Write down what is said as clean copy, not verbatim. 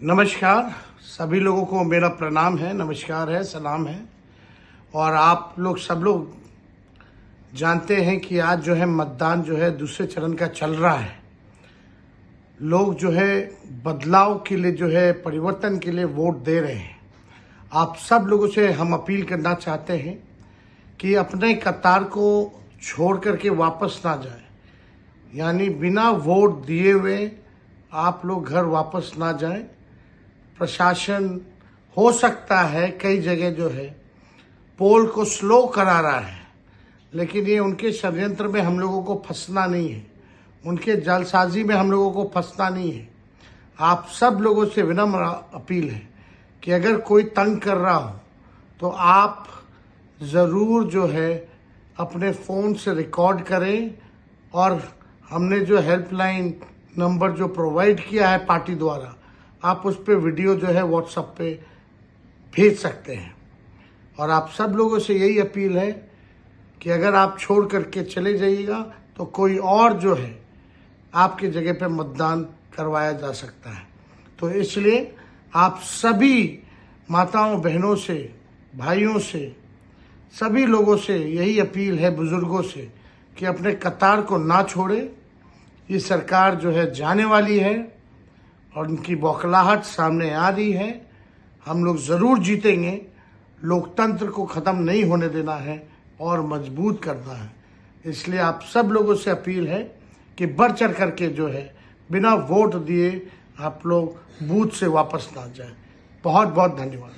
नमस्कार। सभी लोगों को मेरा प्रणाम है, नमस्कार है, सलाम है। और आप लोग सब लोग जानते हैं कि आज जो है मतदान जो है दूसरे चरण का चल रहा है। लोग जो है बदलाव के लिए जो है परिवर्तन के लिए वोट दे रहे हैं। आप सब लोगों से हम अपील करना चाहते हैं कि अपने कतार को छोड़ करके वापस ना जाए, यानी बिना वोट दिए हुए आप लोग घर वापस ना जाएं। प्रशासन हो सकता है कई जगह जो है पोल को स्लो करा रहा है, लेकिन ये उनके षड्यंत्र में हम लोगों को फंसना नहीं है, उनके जालसाजी में हम लोगों को फंसना नहीं है। आप सब लोगों से विनम्र अपील है कि अगर कोई तंग कर रहा हो तो आप ज़रूर जो है अपने फ़ोन से रिकॉर्ड करें, और हमने जो हेल्पलाइन नंबर जो प्रोवाइड किया है पार्टी द्वारा, आप उस पर वीडियो जो है व्हाट्सएप पे भेज सकते हैं। और आप सब लोगों से यही अपील है कि अगर आप छोड़ करके चले जाइएगा तो कोई और जो है आपकी जगह पे मतदान करवाया जा सकता है। तो इसलिए आप सभी माताओं, बहनों से, भाइयों से, सभी लोगों से यही अपील है, बुजुर्गों से, कि अपने कतार को ना छोड़े। ये सरकार जो है जाने वाली है और उनकी बौखलाहट सामने आ रही है। हम लोग ज़रूर जीतेंगे। लोकतंत्र को ख़त्म नहीं होने देना है और मजबूत करना है। इसलिए आप सब लोगों से अपील है कि बढ़ चढ़ करके जो है बिना वोट दिए आप लोग बूथ से वापस ना जाएं। बहुत बहुत धन्यवाद।